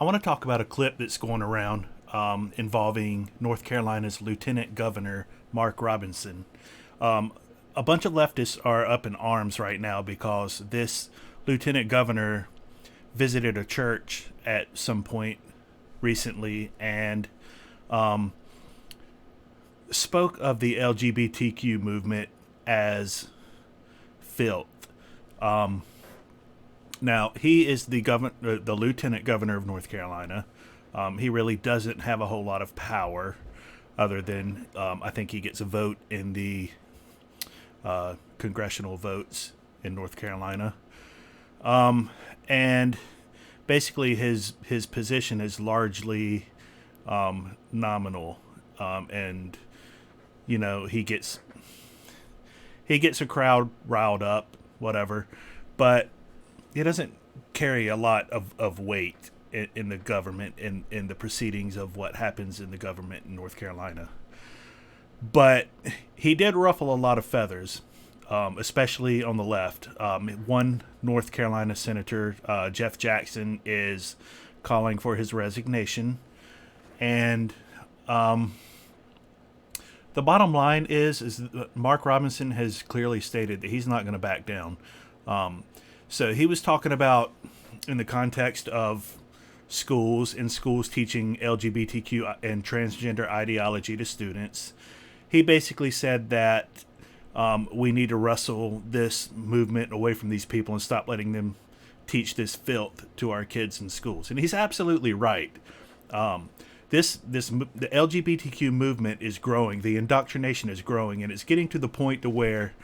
I want to talk about a clip that's going around involving North Carolina's Lieutenant Governor, Mark Robinson. A bunch of leftists are up in arms right now because this Lieutenant Governor visited a church at some point recently and spoke of the LGBTQ movement as filth. Now, he is the Lieutenant Governor of North Carolina. He really doesn't have a whole lot of power other than I think he gets a vote in the congressional votes in North Carolina. And basically his position is largely nominal. And, you know, he gets a crowd riled up, whatever. But he doesn't carry a lot of weight in the government, in the proceedings of what happens in the government in North Carolina. But he did ruffle a lot of feathers, especially on the left. One North Carolina senator, Jeff Jackson, is calling for his resignation. And the bottom line is that Mark Robinson has clearly stated that he's not going to back down. So he was talking about in the context of schools teaching LGBTQ and transgender ideology to students. He basically said that we need to wrestle this movement away from these people and stop letting them teach this filth to our kids in schools. And he's absolutely right. The LGBTQ movement is growing. The indoctrination is growing, and it's getting to the point to where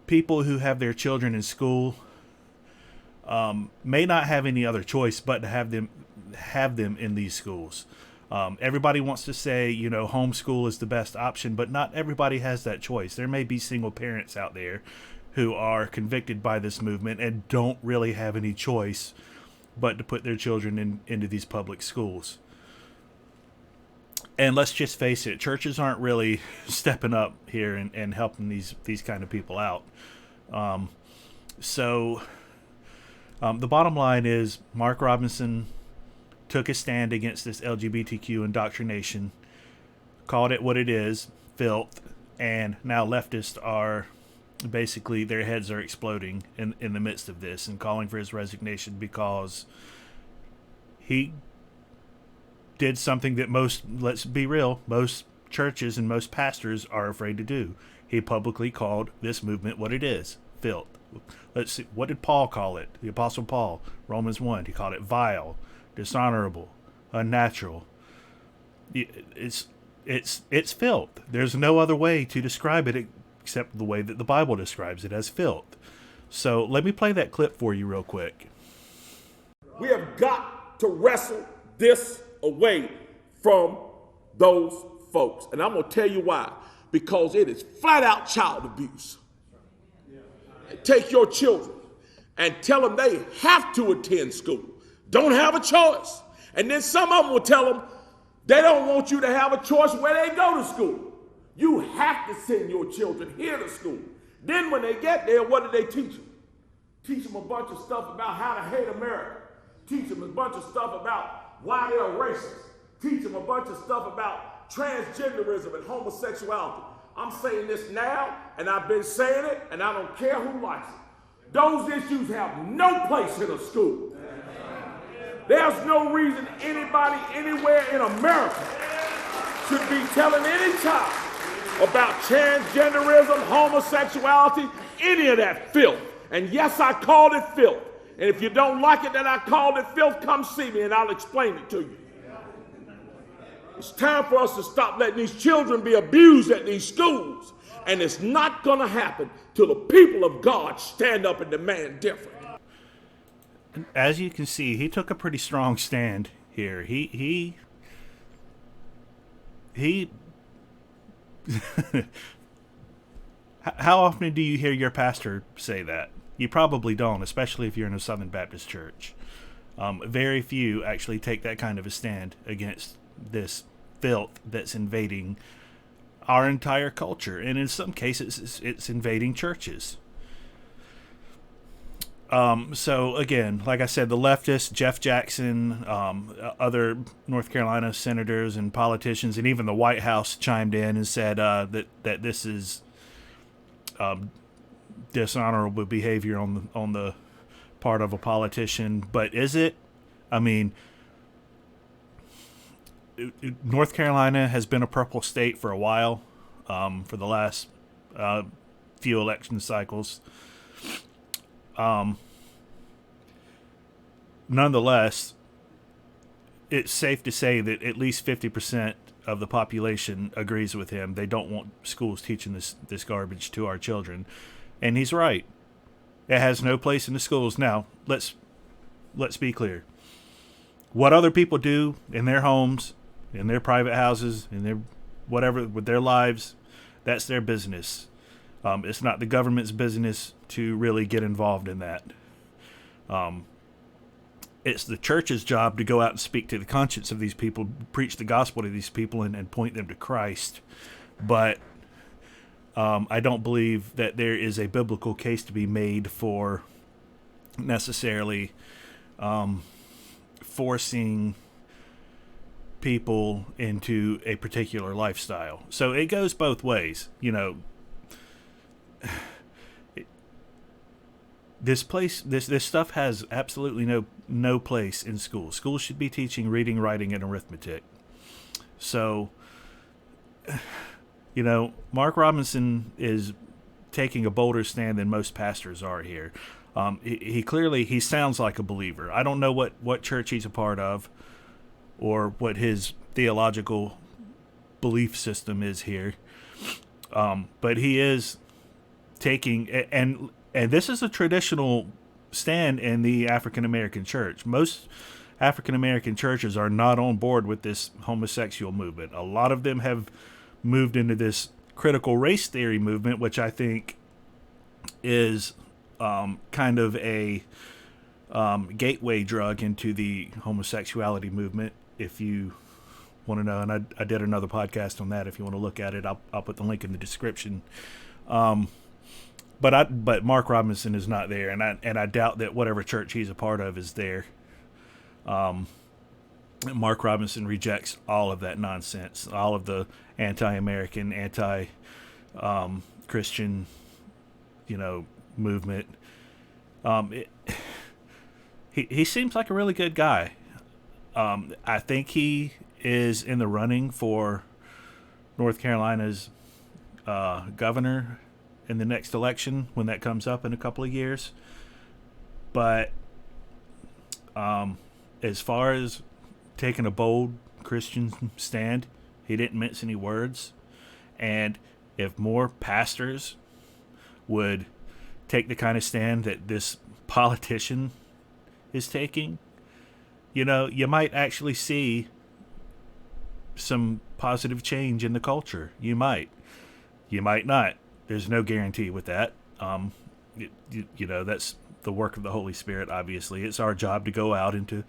people who have their children in school may not have any other choice but to have them in these schools. Everybody wants to say, you know, homeschool is the best option, but not everybody has that choice. There may be single parents out there who are convicted by this movement and don't really have any choice but to put their children into these public schools. And let's just face it, churches aren't really stepping up here and helping these kind of people out. So the bottom line is Mark Robinson took a stand against this LGBTQ indoctrination, called it what it is, filth, and now leftists are basically, their heads are exploding in the midst of this and calling for his resignation because he did something that let's be real, most churches and most pastors are afraid to do. He publicly called this movement what it is, filth. Let's see, what did Paul call it? The Apostle Paul, Romans 1, he called it vile, dishonorable, unnatural. It's filth. There's no other way to describe it except the way that the Bible describes it, as filth. So let me play that clip for you real quick. We have got to wrestle this away from those folks. And I'm going to tell you why. Because it is flat out child abuse. Take your children and tell them they have to attend school. Don't have a choice. And then some of them will tell them they don't want you to have a choice where they go to school. You have to send your children here to school. Then when they get there, what do they teach them? Teach them a bunch of stuff about how to hate America. Teach them a bunch of stuff about why they're racist. Teach them a bunch of stuff about transgenderism and homosexuality. I'm saying this now, and I've been saying it, and I don't care who likes it. Those issues have no place in a school. There's no reason anybody anywhere in America should be telling any child about transgenderism, homosexuality, any of that filth. And yes, I called it filth. And if you don't like it that I called it filth, come see me and I'll explain it to you. It's time for us to stop letting these children be abused at these schools. And it's not going to happen till the people of God stand up and demand different. As you can see, he took a pretty strong stand here. He How often do you hear your pastor say that? You probably don't, especially if you're in a Southern Baptist church. Very few actually take that kind of a stand against this filth that's invading our entire culture. And in some cases, it's invading churches. So again, like I said, the leftists, Jeff Jackson, other North Carolina senators and politicians, and even the White House chimed in and said that this is dishonorable behavior on the part of a politician. But is it? I mean, North Carolina has been a purple state for a while, for the last few election cycles. Nonetheless, it's safe to say that at least 50% of the population agrees with him. They don't want schools teaching this garbage to our children. And he's right. It has no place in the schools. Now, let's be clear. What other people do in their homes, in their private houses, in their whatever, with their lives, that's their business. It's not the government's business to really get involved in that. It's the church's job to go out and speak to the conscience of these people, preach the gospel to these people, and point them to Christ. But I don't believe that there is a biblical case to be made for necessarily forcing people into a particular lifestyle. So it goes both ways. You know, this stuff has absolutely no place in schools. Schools should be teaching reading, writing, and arithmetic. So, you know, Mark Robinson is taking a bolder stand than most pastors are here. He clearly sounds like a believer. I don't know what church he's a part of or what his theological belief system is here. But he is taking, and this is a traditional stand in the African American church. Most African American churches are not on board with this homosexual movement. A lot of them have moved into this critical race theory movement, which I think is kind of a gateway drug into the homosexuality movement. If you want to know, and I did another podcast on that. If you want to look at it, I'll put the link in the description. But Mark Robinson is not there, and I doubt that whatever church he's a part of is there. Mark Robinson rejects all of that nonsense, all of the anti-American, anti-Christian, movement. He seems like a really good guy. I think he is in the running for North Carolina's governor in the next election when that comes up in a couple of years. But as far as taking a bold Christian stand, he didn't mince any words. And if more pastors would take the kind of stand that this politician is taking, you might actually see some positive change in the culture. You might not. There's no guarantee with that. That's the work of the Holy Spirit, obviously. It's our job to go out and to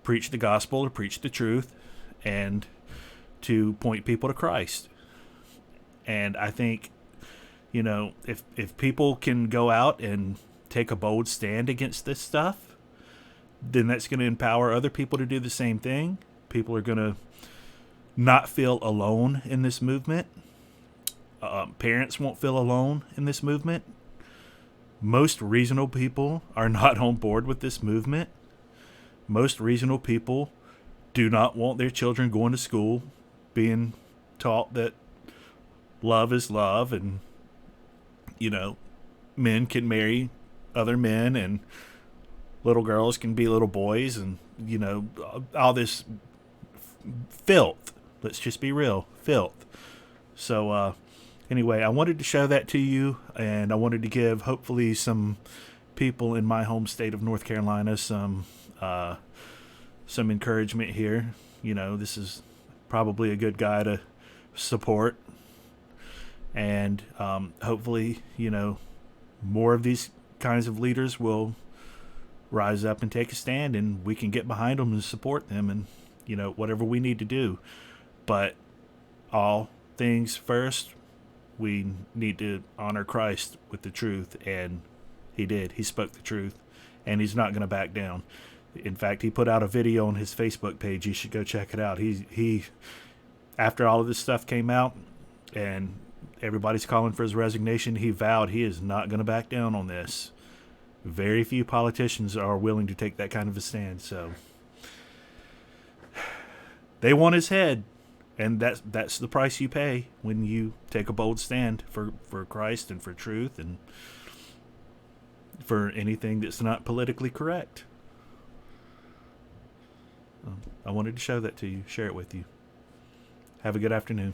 preach the gospel, to preach the truth, and to point people to Christ. And I think, if people can go out and take a bold stand against this stuff, then that's going to empower other people to do the same thing. People are going to not feel alone in this movement. Parents won't feel alone in this movement. Most reasonable people are not on board with this movement. Most reasonable people do not want their children going to school being taught that love is love, and men can marry other men, and little girls can be little boys, and all this filth. Let's just be real, filth. So anyway, I wanted to show that to you, and I wanted to give hopefully some people in my home state of North Carolina some encouragement here. This is probably a good guy to support, and hopefully more of these kinds of leaders will rise up and take a stand, and we can get behind them and support them, and whatever we need to do. But all things first, we need to honor Christ with the truth, and he did. He spoke the truth, and he's not going to back down. In fact, he put out a video on his Facebook page. You should go check it out. He after all of this stuff came out and everybody's calling for his resignation, he vowed he is not going to back down on this. Very few politicians are willing to take that kind of a stand. So they want his head, and that's the price you pay when you take a bold stand for Christ and for truth and for anything that's not politically correct. I wanted to show that to you, share it with you. Have a good afternoon.